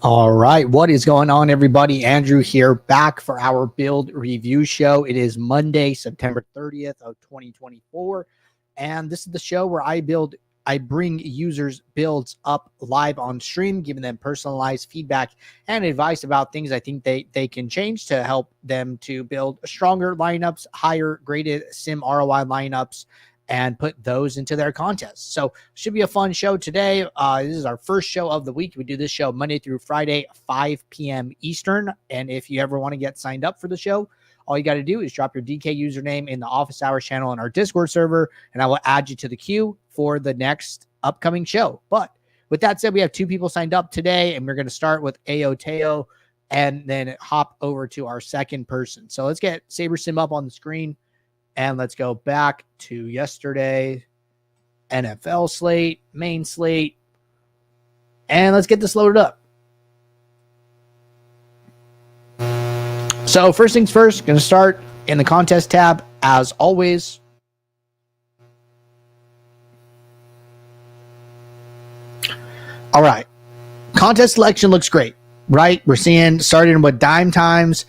All right, what is going on, everybody? Andrew here, back for our build review show. It is Monday, September 30th of 2024, and this is the show where I bring users builds up live on stream, giving them personalized feedback and advice about things I think they can change to help them to build stronger lineups, higher graded sim ROI lineups, and put those into their contests. So should be a fun show today. This is our first show of the week. We do this show Monday through Friday, 5 p.m. Eastern. And if you ever want to get signed up for the show, all you got to do is drop your DK username in the office hours channel on our Discord server, and I will add you to the queue for the next upcoming show. But with that said, we have 2 people signed up today, and we're going to start with Aoteo and then hop over to our second person. So let's get Saber Sim up on the screen. And let's go back to yesterday, NFL slate, main slate, and let's get this loaded up. So first things first, going to start in the contest tab as always. All right, contest selection looks great, right? We're seeing starting with dime times,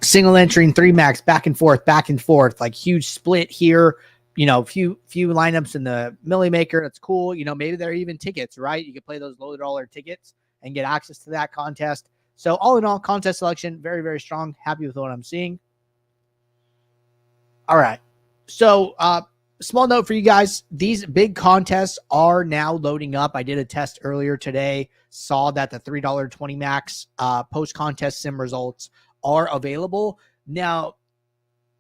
single entry and 3 max, back and forth, like huge split here. You know, few lineups in the Millie Maker. That's cool. You know, maybe there are even tickets, right? You can play those low dollar tickets and get access to that contest. So all in all, contest selection, very, very strong. Happy with what I'm seeing. All right. So small note for you guys. These big contests are now loading up. I did a test earlier today, saw that the $3.20 max post-contest sim results are available. Now,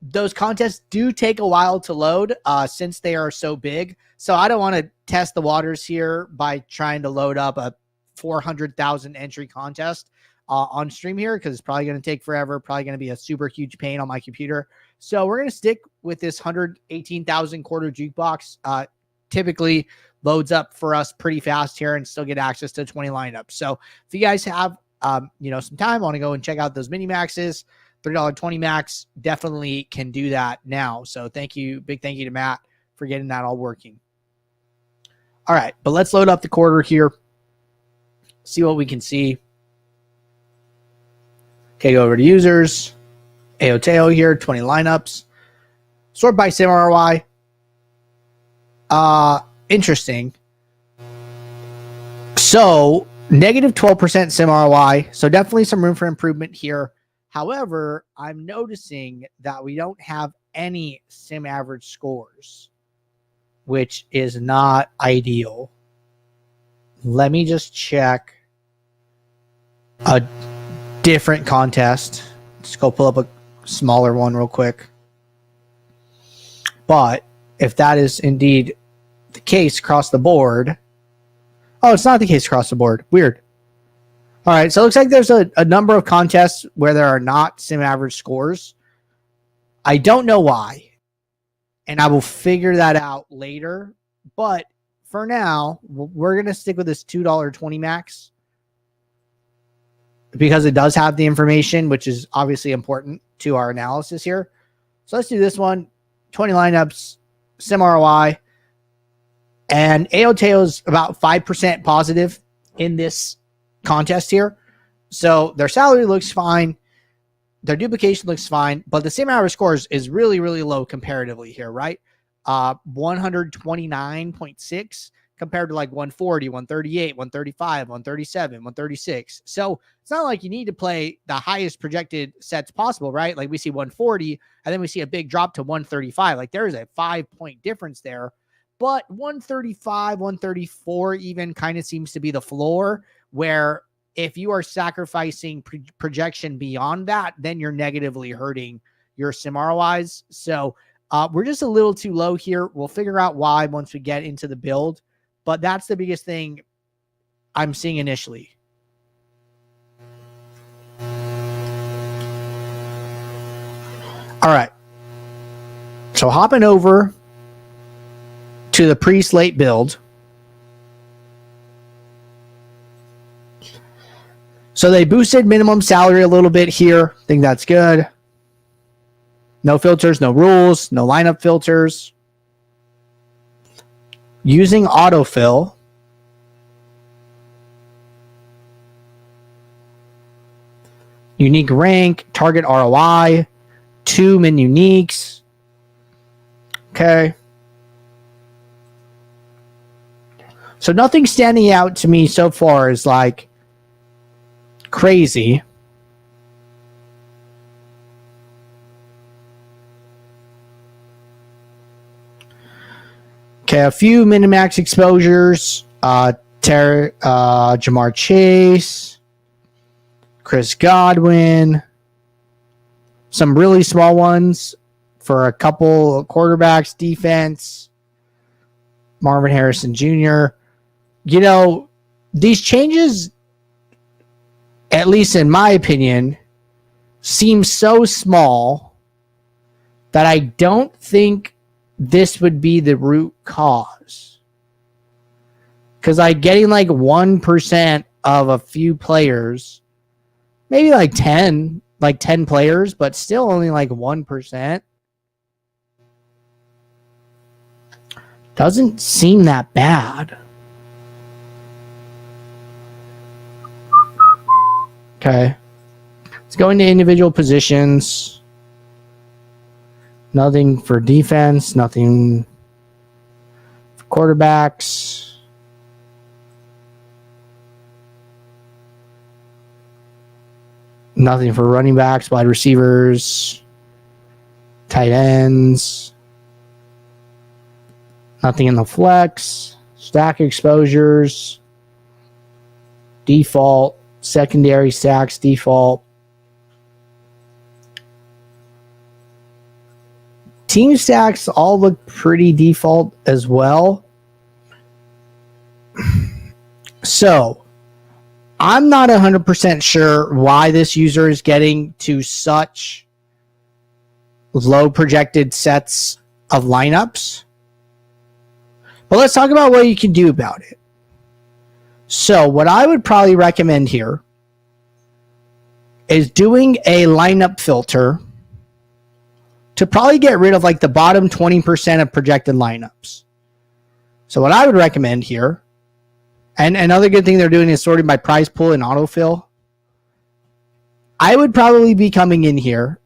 those contests do take a while to load since they are so big. So I don't want to test the waters here by trying to load up a 400,000 entry contest on stream here, because it's probably going to take forever, probably going to be a super huge pain on my computer. So we're going to stick with this 118,000 quarter jukebox. Typically loads up for us pretty fast here and still get access to 20 lineups. So if you guys have some time, want to go and check out those mini maxes, $3.20 max, definitely can do that now. So thank you. Big thank you to Matt for getting that all working. All right, but let's load up the quarter here. See what we can see. Okay, go over to users. Aoteo here, 20 lineups. Sort by sim ROI. Interesting. So negative 12% sim ROI. So definitely some room for improvement here. However, I'm noticing that we don't have any sim average scores, which is not ideal. Let me just check a different contest. Let's go pull up a smaller one real quick. But if that is indeed the case across the board, oh, it's not the case across the board. Weird. All right, so it looks like there's a number of contests where there are not sim average scores. I don't know why, and I will figure that out later. But for now, we're going to stick with this $2.20 max because it does have the information, which is obviously important to our analysis here. So let's do this one, 20 lineups, sim ROI. And Aoteo's about 5% positive in this contest here. So their salary looks fine. Their duplication looks fine. But the sim average scores is really, really low comparatively here, right? 129.6 compared to like 140, 138, 135, 137, 136. So it's not like you need to play the highest projected sets possible, right? Like we see 140 and then we see a big drop to 135. Like there is a 5-point difference there. But 135, 134 even kind of seems to be the floor, where if you are sacrificing projection beyond that, then you're negatively hurting your sim ROIs. So we're just a little too low here. We'll figure out why once we get into the build. But that's the biggest thing I'm seeing initially. All right. So hopping over to the pre-slate build. So they boosted minimum salary a little bit here. I think that's good. No filters, no rules, no lineup filters. Using autofill. unique rank, target ROI, 2 min uniques. Okay. So nothing standing out to me so far is like crazy. Okay, a few minimax exposures. Jamar Chase, Chris Godwin, some really small ones for a couple quarterbacks, defense, Marvin Harrison Jr. You know, these changes, at least in my opinion, seem so small that I don't think this would be the root cause. Because like getting like 1% of a few players, maybe like 10 players, but still only like 1%. Doesn't seem that bad. Okay. Let's go into individual positions. Nothing for defense, nothing for quarterbacks. Nothing for running backs, wide receivers, tight ends. Nothing in the flex, stack exposures, default, secondary stacks, default. Team stacks all look pretty default as well. So, I'm not 100% sure why this user is getting to such low projected sets of lineups. But let's talk about what you can do about it. So what I would probably recommend here is doing a lineup filter to probably get rid of like the bottom 20% of projected lineups. So what I would recommend here, and another good thing they're doing is sorting by prize pool and autofill. I would probably be coming in here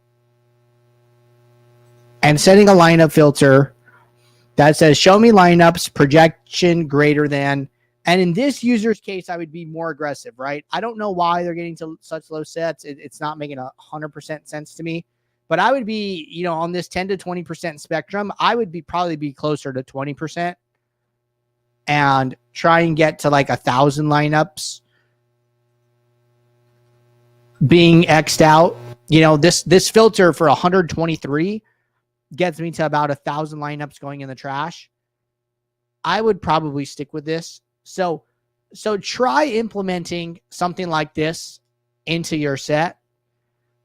and setting a lineup filter that says show me lineups, projection greater than. And in this user's case, I would be more aggressive, right? I don't know why they're getting to such low sets. It's not making 100% sense to me. But I would be, you know, on this 10 to 20% spectrum, I would probably be closer to 20% and try and get to like 1,000 lineups being X'd out. You know, this filter for 123 gets me to about 1,000 lineups going in the trash. I would probably stick with this. So try implementing something like this into your set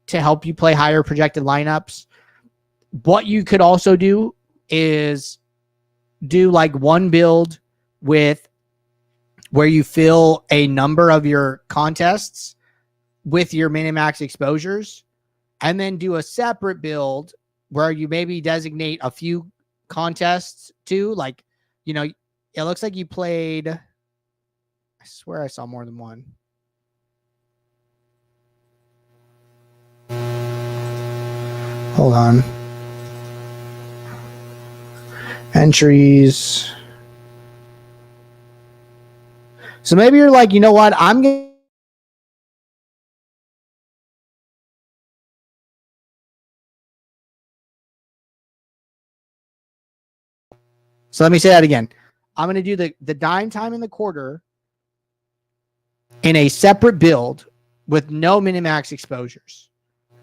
to help you play higher projected lineups. What you could also do is do like one build with where you fill a number of your contests with your minimax exposures, and then do a separate build where you maybe designate a few contests too. Like, you know, it looks like you played, I swear I saw more than one. Hold on. Entries. So maybe you're like, you know what? I'm going to So let me say that again. I'm going to do the dime time in the quarter in a separate build with no minimax exposures.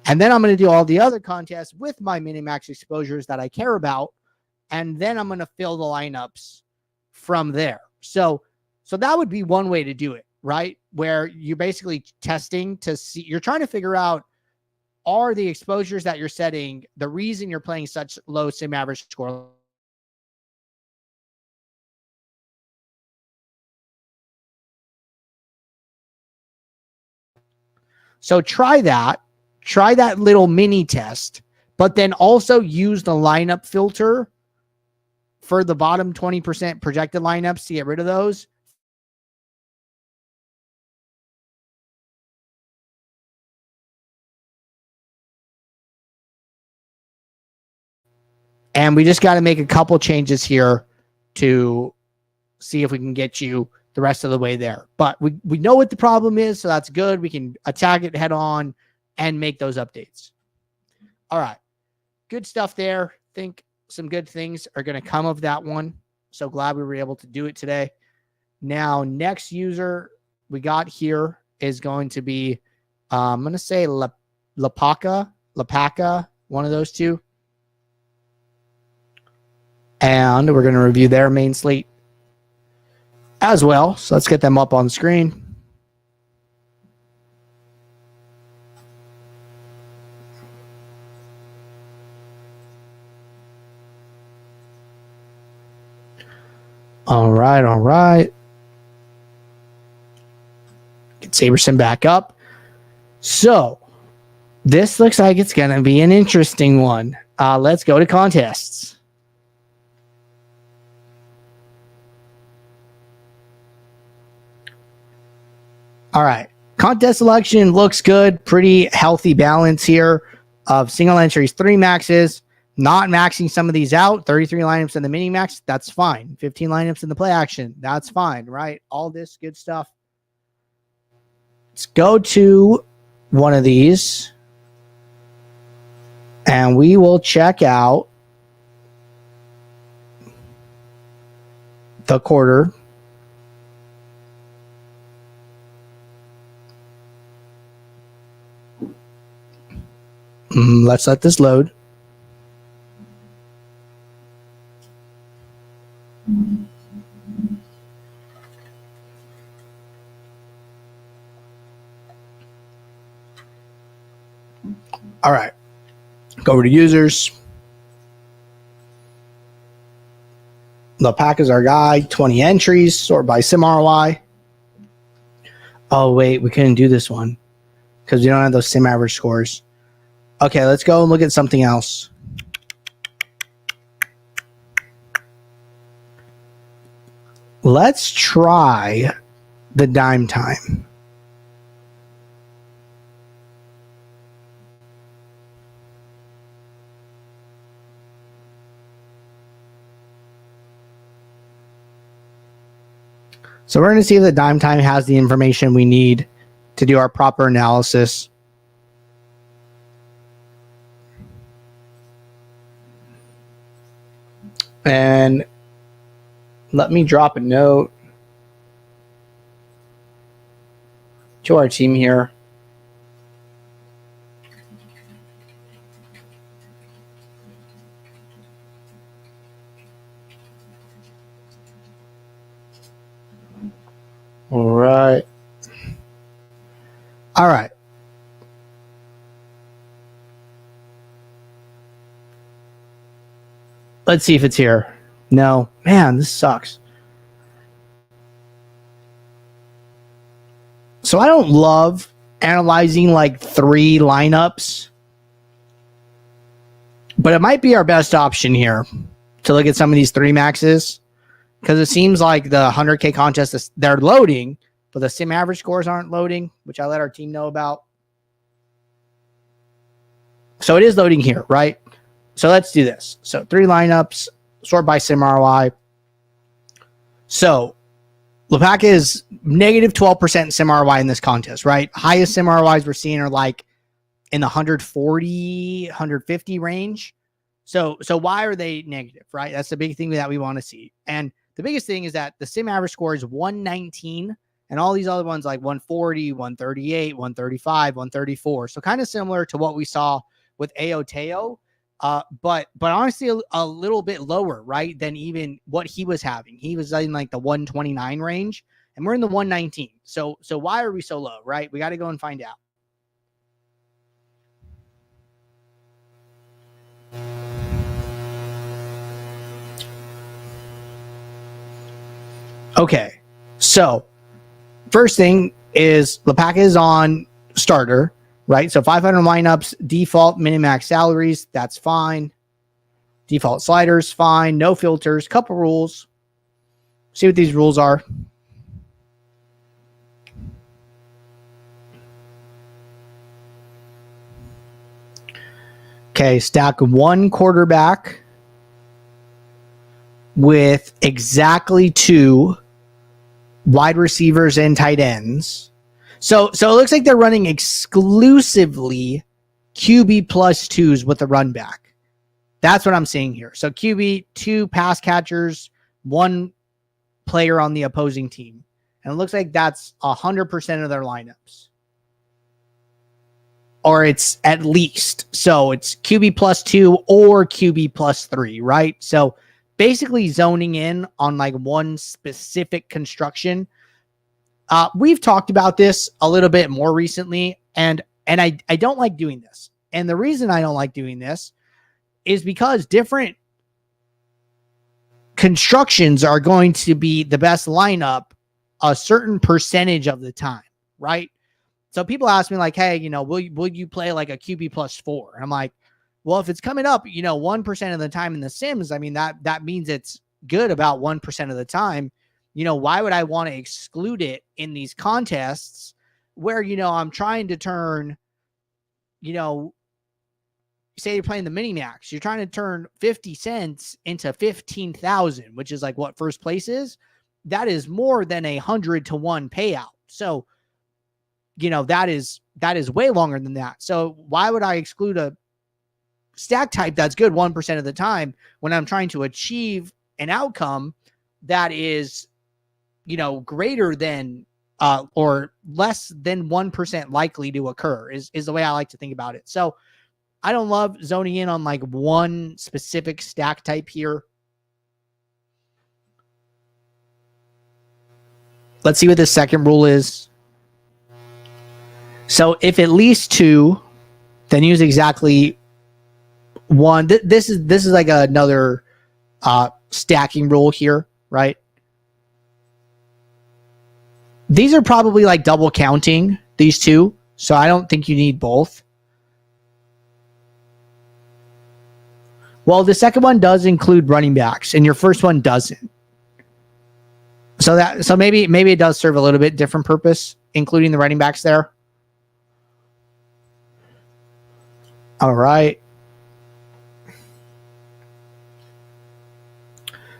And then I'm going to do all the other contests with my minimax exposures that I care about. And then I'm going to fill the lineups from there. So that would be one way to do it, right? Where you're basically testing to see, you're trying to figure out, are the exposures that you're setting the reason you're playing such low sim average score? So try that little mini test, but then also use the lineup filter for the bottom 20% projected lineups to get rid of those. And we just got to make a couple changes here to see if we can get you the rest of the way there. But we know what the problem is, so that's good. We can attack it head on and make those updates. All right. Good stuff there. Think some good things are going to come of that one. So glad we were able to do it today. Now, next user we got here is going to be, I'm going to say Lapaka, one of those two. And we're going to review their main slate as well. So let's get them up on the screen. All right. Get Saberson back up. So this looks like it's going to be an interesting one. Let's go to contests. All right. Contest selection looks good. Pretty healthy balance here of single entries, 3 maxes. Not maxing some of these out. 33 lineups in the mini max. That's fine. 15 lineups in the play action. That's fine, right? All this good stuff. Let's go to one of these. And we will check out the quarter. Let's let this load. All right. Go over to users. The pack is our guy. 20 entries. Sort by sim ROI. Oh, wait. We couldn't do this one because we don't have those sim average scores. Okay, let's go and look at something else. Let's try the dime time. So we're going to see if the dime time has the information we need to do our proper analysis. And let me drop a note to our team here. All right. Let's see if it's here. No. Man, this sucks. So I don't love analyzing like 3 lineups, but it might be our best option here to look at some of these 3 maxes because it seems like the 100K contests, they're loading, but the sim average scores aren't loading, which I let our team know about. So it is loading here, right? So let's do this. So 3 lineups, sort by sim ROI. So Lepak is negative 12% sim ROI in this contest, right? Highest sim ROIs we're seeing are like in the 140, 150 range. So why are they negative, right? That's the big thing that we want to see. And the biggest thing is that the sim average score is 119 and all these other ones like 140, 138, 135, 134. So kind of similar to what we saw with Aoteo. But honestly, a little bit lower, right, than even what he was having. He was in like the 129 range, and we're in the 119. So why are we so low, right? We got to go and find out. Okay, so first thing is Lepak is on starter, right? So 500 lineups, default minimax salaries, that's fine. Default sliders, fine. No filters, couple rules. See what these rules are. Okay, stack 1 quarterback with exactly 2 wide receivers and tight ends. So it looks like they're running exclusively QB plus 2s with the run back. That's what I'm seeing here. So QB, 2 pass catchers, 1 player on the opposing team. And it looks like that's 100% of their lineups. Or it's at least. So it's QB plus 2 or QB plus 3, right? So basically zoning in on like one specific construction. We've talked about this a little bit more recently, and I don't like doing this. And the reason I don't like doing this is because different constructions are going to be the best lineup a certain percentage of the time, right? So people ask me like, hey, will you play like a QB plus 4? And I'm like, well, if it's coming up, 1% of the time in the Sims, I mean, that means it's good about 1% of the time. Why would I want to exclude it in these contests where, I'm trying to turn, say you're playing the mini max, you're trying to turn 50 cents into 15,000, which is like what first place is. That is more than 100 to 1 payout. So, that is way longer than that. So why would I exclude a stack type that's good 1% of the time when I'm trying to achieve an outcome that is, greater than or less than 1% likely to occur is the way I like to think about it. So I don't love zoning in on like one specific stack type here. Let's see what the second rule is. So if at least 2, then use exactly 1. This is like another stacking rule here, right? These are probably like double counting these 2, so I don't think you need both. Well, the second one does include running backs, and your first one doesn't. So maybe it does serve a little bit different purpose, including the running backs there. All right.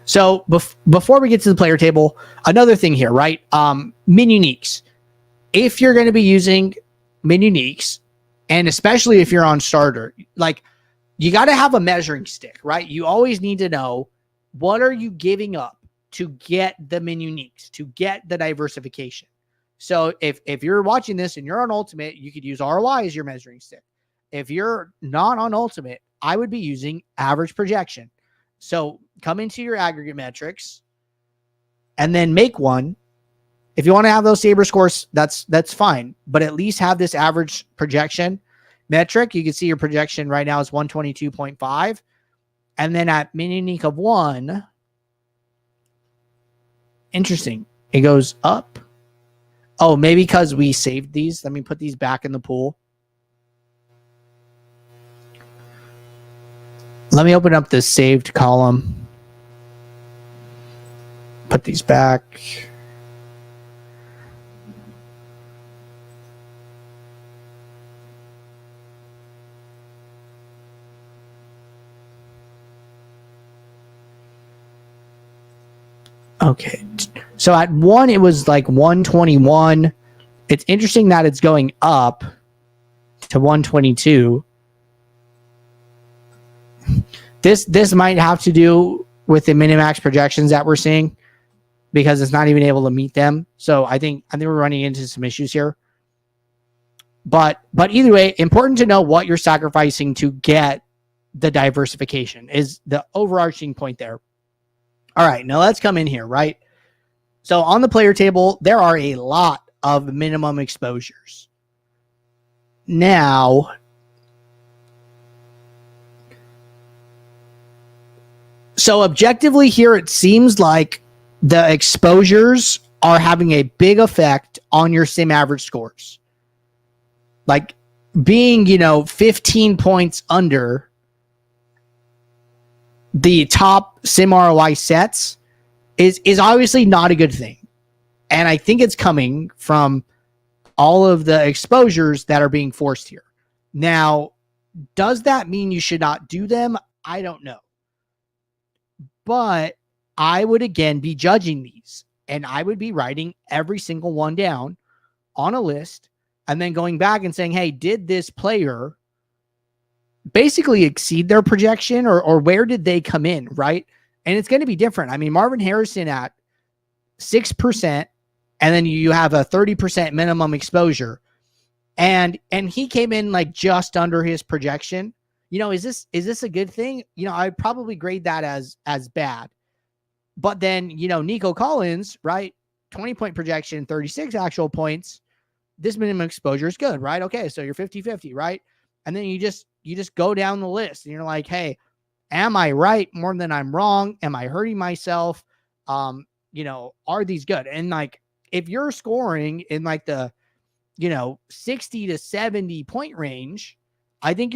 So before we get to the player table, another thing here, right? Min uniques. If you're going to be using min uniques, and especially if you're on starter, like you got to have a measuring stick, right? You always need to know what are you giving up to get the min uniques, to get the diversification. So if you're watching this and you're on Ultimate, you could use ROI as your measuring stick. If you're not on Ultimate, I would be using average projection. So come into your aggregate metrics and then make one. If you want to have those Saber scores, that's fine. But at least have this average projection metric. You can see your projection right now is 122.5. And then at min unique of 1, interesting, it goes up. Oh, maybe because we saved these. Let me put these back in the pool. Let me open up this saved column. Put these back. Okay. So at 1, it was like 121. It's interesting that it's going up to 122. This might have to do with the minimax projections that we're seeing because it's not even able to meet them. So I think we're running into some issues here. But either way, important to know what you're sacrificing to get the diversification is the overarching point there. All right, now let's come in here, right? So on the player table, there are a lot of minimum exposures. Now, so objectively here, it seems like the exposures are having a big effect on your sim average scores. Like being, 15 points under the top sim ROI sets is obviously not a good thing. And I think it's coming from all of the exposures that are being forced here. Now, does that mean you should not do them? I don't know. But I would again be judging these, and I would be writing every single one down on a list and then going back and saying, hey, did this player basically exceed their projection, or where did they come in, right? And it's going to be different. I mean, Marvin Harrison at 6%, and then you have a 30% minimum exposure, and he came in like just under his projection. You know, is this a good thing? You know, I'd probably grade that as bad. But then, you know, Nico Collins, right? 20-point projection, 36 actual points. This minimum exposure is good, right? Okay, so you're 50-50, right? And then you just go down the list and you're like, hey, am I right more than I'm wrong? Am I hurting myself? You know, are these good? And like, if you're scoring in like the, you know, 60 to 70 point range, I think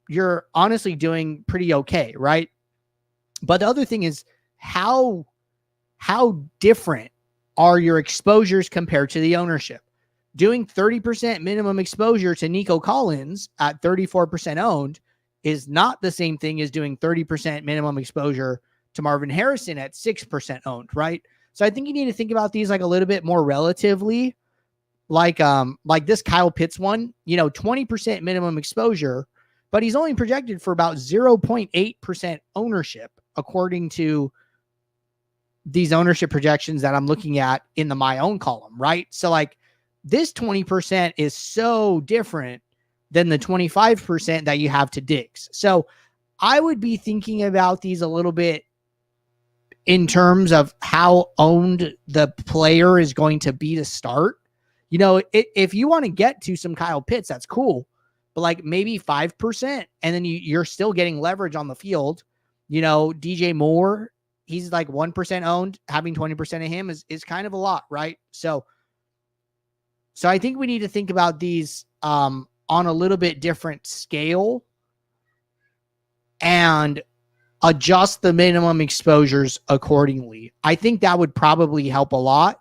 you're honestly doing pretty okay, right? But the other thing is how different are your exposures compared to the ownership? Doing 30% minimum exposure to Nico Collins at 34% owned is not the same thing as doing 30% minimum exposure to Marvin Harrison at 6% owned, right? So I think you need to think about these like a little bit more relatively, like this Kyle Pitts one, you know, 20% minimum exposure, but he's only projected for about 0.8% ownership according to these ownership projections that I'm looking at in the my own column, right? So like this 20% is so different than the 25% that you have to Diggs. So I would be thinking about these a little bit in terms of how owned the player is going to be to start. You know, if you want to get to some Kyle Pitts, that's cool, but like maybe 5%, and then you're still getting leverage on the field. You know, DJ Moore, he's like 1% owned. Having 20% of him is kind of a lot, right? So I think we need to think about these on a little bit different scale and adjust the minimum exposures accordingly. I think that would probably help a lot.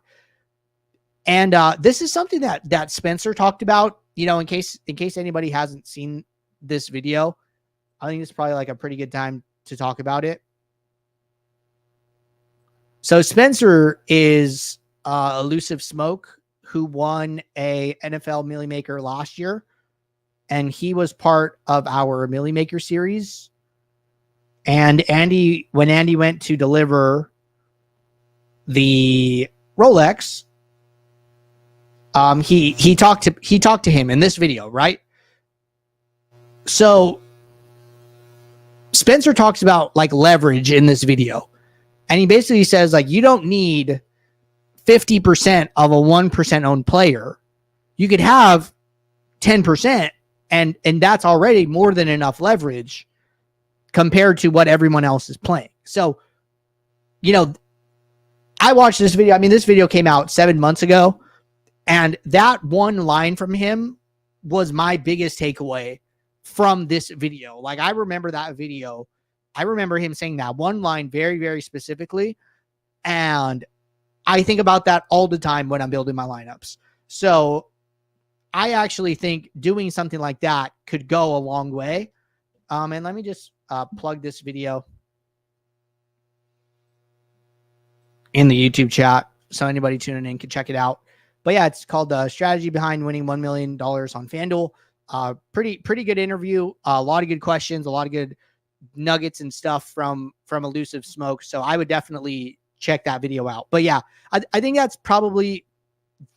And this is something that Spencer talked about, you know, in case anybody hasn't seen this video, I think it's probably like a pretty good time to talk about it. So Spencer is Elusive Smoke, who won a NFL Millie Maker last year. And he was part of our Millie Maker series. And when Andy went to deliver the Rolex, he talked to him in this video, right? So Spencer talks about like leverage in this video. And he basically says like, you don't need 50% of a 1% owned player. You could have 10%, and that's already more than enough leverage compared to what everyone else is playing. So, you know, I watched this video. I mean, this video came out 7 months ago, and that one line from him was my biggest takeaway from this video. Like, I remember that video. I remember him saying that one line very, very specifically. And I think about that all the time when I'm building my lineups. So I actually think doing something like that could go a long way. And let me just plug this video in the YouTube chat so anybody tuning in can check it out. But yeah, it's called the Strategy Behind Winning $1 Million on FanDuel. Pretty good interview. A lot of good questions, a lot of good nuggets and stuff from Elusive Smoke. So I would definitely check that video out. But yeah, I think that's probably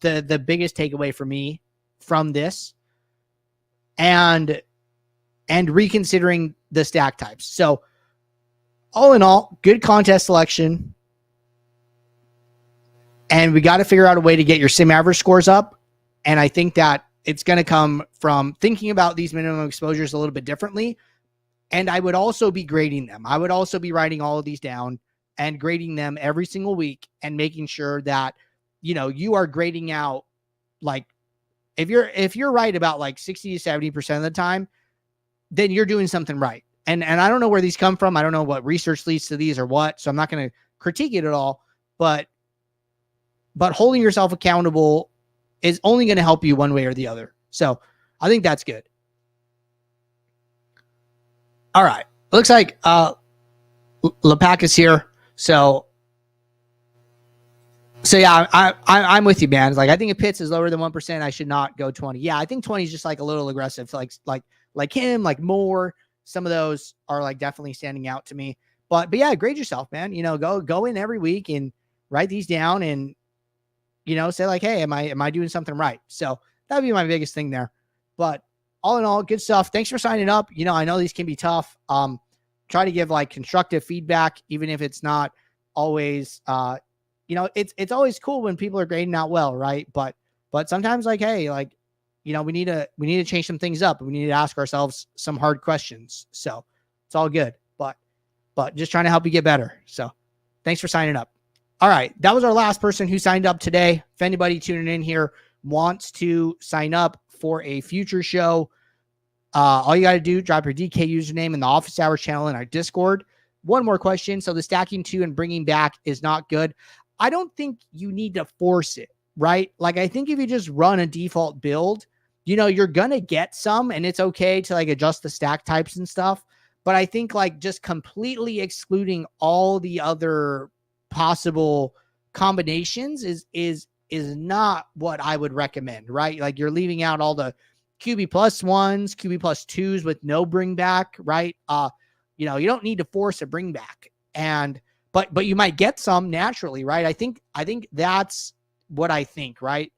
the biggest takeaway for me from this, and reconsidering the stack types. So all in all, good contest selection. And we got to figure out a way to get your sim average scores up. And I think that it's going to come from thinking about these minimum exposures a little bit differently. And I would also be grading them. I would also be writing all of these down and grading them every single week and making sure that, you know, you are grading out, like, if you're right about like 60 to 70% of the time, then you're doing something right. And I don't know where these come from. I don't know what research leads to these or what. So I'm not going to critique it at all, but holding yourself accountable is only going to help you one way or the other. So I think that's good. All right. Looks like Lepak is here. So So yeah, I'm with you, man. Like I think if Pitts is lower than 1%, I should not go 20. Yeah, I think 20 is just like a little aggressive. So like him, like Moore. Some of those are like definitely standing out to me. But yeah, grade yourself, man. You know, go in every week and write these down and say like, hey, am I doing something right? So that'd be my biggest thing there. But all in all, good stuff. Thanks for signing up. I know these can be tough. Try to give like constructive feedback, even if it's not always it's always cool when people are grading out well, right? But sometimes like, hey, like, we need to change some things up. We need to ask ourselves some hard questions. So it's all good. But just trying to help you get better. So thanks for signing up. All right. That was our last person who signed up today. If anybody tuning in here wants to sign up for a future show, all you got to do, drop your DK username in the office hours channel in our Discord. One more question. So the stacking 2 and bringing back is not good. I don't think you need to force it, right? Like, I think if you just run a default build, you're going to get some, and it's okay to like adjust the stack types and stuff. But I think like just completely excluding all the other possible combinations is not what I would recommend, right? Like you're leaving out all the QB plus 1s, QB plus 2s with no bring back, right? You don't need to force a bring back, but you might get some naturally, right? I think that's what I think, right?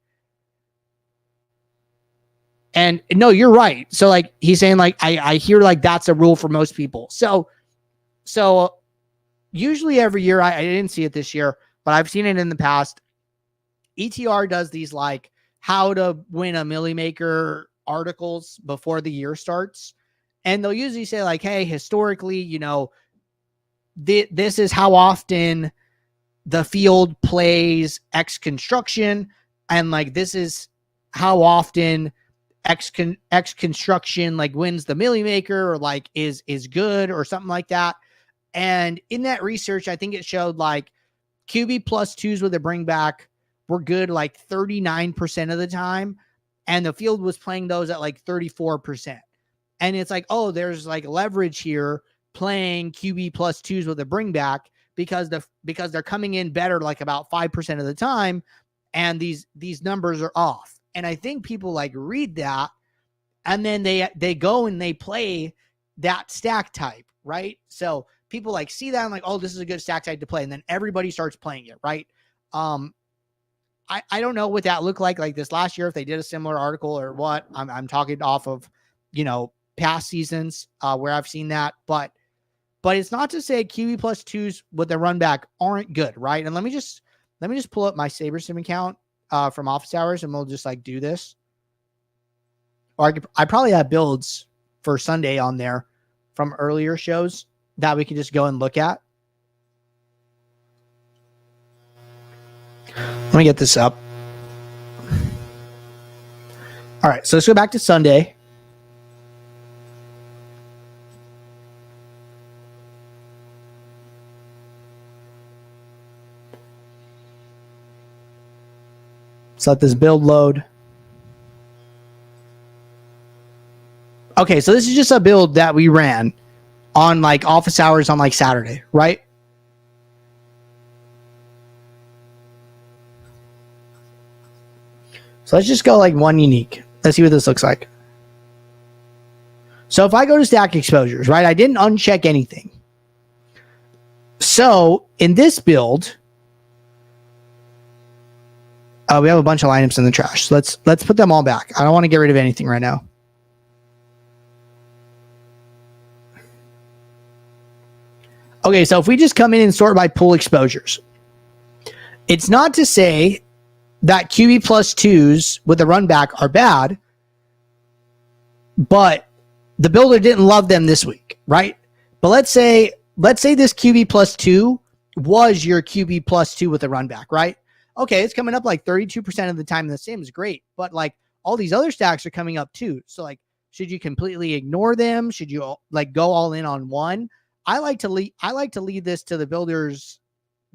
And no, you're right. So like he's saying like, I hear like that's a rule for most people. So usually every year, I didn't see it this year, but I've seen it in the past. ETR does these like how to win a Millie Maker articles before the year starts. And they'll usually say like, hey, historically, this is how often the field plays X construction. And like, this is how often X construction like wins the Millie Maker or like is good or something like that. And in that research, I think it showed like QB plus 2s with a bring back were good like 39% of the time. And the field was playing those at like 34%. And it's like, oh, there's like leverage here playing QB plus 2s with a bring back because they're coming in better like about 5% of the time. And these numbers are off. And I think people like read that and then they go and they play that stack type, right? So people like see that and like, oh, this is a good stack type to play. And then everybody starts playing it, right? I don't know what that looked like this last year, if they did a similar article or what. I'm talking off of, past seasons where I've seen that, but it's not to say QB plus 2s with the run back aren't good, right? And let me just pull up my SaberSim account from office hours and we'll just like do this. Or I probably have builds for Sunday on there from earlier shows that we can just go and look at. Let me get this up. All right, so let's go back to Sunday. Let's let this build load. Okay, so this is just a build that we ran on like office hours on like Saturday, right? So let's just go like one unique. Let's see what this looks like. So if I go to stack exposures, right? I didn't uncheck anything. So in this build, we have a bunch of lineups in the trash. So let's put them all back. I don't want to get rid of anything right now. Okay, so if we just come in and sort by pool exposures, it's not to say that QB plus 2s with the run back are bad, but the builder didn't love them this week, right? But let's say this QB plus 2 was your QB plus 2 with a run back, right? Okay, it's coming up like 32% of the time. The same is great, but like all these other stacks are coming up too. So like, should you completely ignore them? Should you like go all in on one? I like to leave this to the builder's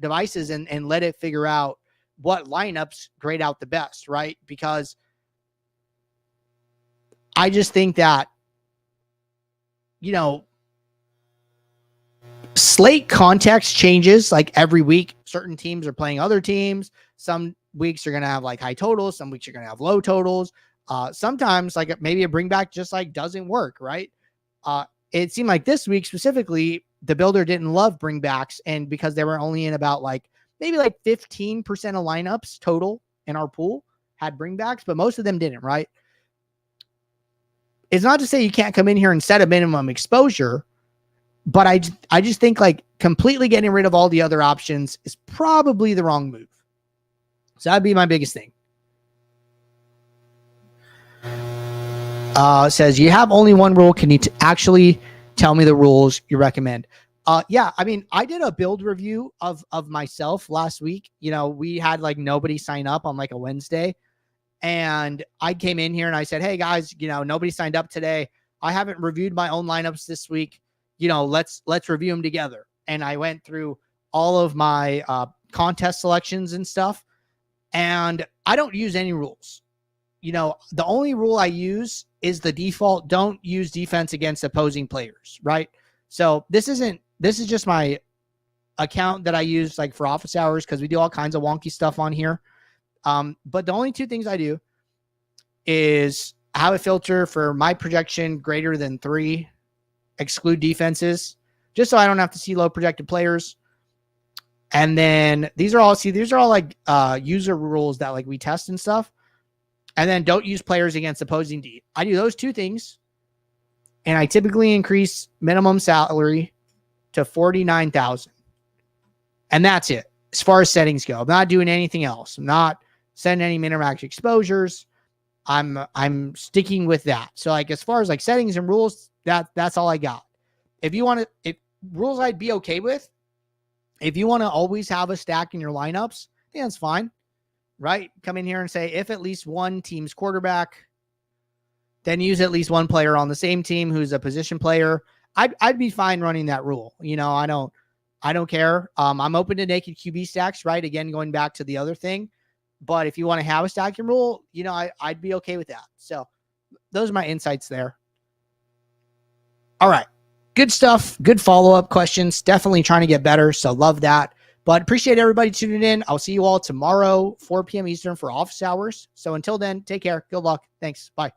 devices and let it figure out what lineups grade out the best, right? Because I just think that, slate context changes like every week. certain teams are playing other teams. Some weeks you're going to have like high totals. Some weeks you're going to have low totals. Sometimes like maybe a bring back just like doesn't work, right? It seemed like this week specifically, the builder didn't love bring backs, and because they were only in about like maybe like 15% of lineups total in our pool had bring backs, but most of them didn't, right? It's not to say you can't come in here and set a minimum exposure, but I just think like completely getting rid of all the other options is probably the wrong move. So that'd be my biggest thing. Says you have only one rule. Can you actually tell me the rules you recommend? Yeah, I mean, I did a build review of myself last week. You know, we had like nobody sign up on like a Wednesday, and I came in here and I said, hey guys, you know, nobody signed up today. I haven't reviewed my own lineups this week. You know, let's review them together. And I went through all of my contest selections and stuff, and I don't use any rules. You know, the only rule I use is the default. Don't use defense against opposing players, right? So this is just my account that I use like for office hours, because we do all kinds of wonky stuff on here. But the only two things I do is have a filter for my projection greater than 3, exclude defenses, just so I don't have to see low projected players. And then these are all like user rules that like we test and stuff. And then don't use players against opposing D. I do those two things, and I typically increase minimum salary to 49,000. And that's it. As far as settings go, I'm not doing anything else. I'm not setting any min-max exposures. I'm sticking with that. So like as far as like settings and rules, that's all I got. If you want to, if rules I'd be okay with, if you want to always have a stack in your lineups, I think that's fine. Right? Come in here and say, if at least one team's quarterback, then use at least one player on the same team who's a position player. I'd be fine running that rule. You know, I don't care. I'm open to naked QB stacks, right? Again, going back to the other thing. But if you want to have a stacking rule, you know, I'd be okay with that. So those are my insights there. All right. Good stuff. Good follow-up questions. Definitely trying to get better. So love that. But appreciate everybody tuning in. I'll see you all tomorrow, 4 p.m. Eastern for office hours. So until then, take care. Good luck. Thanks. Bye.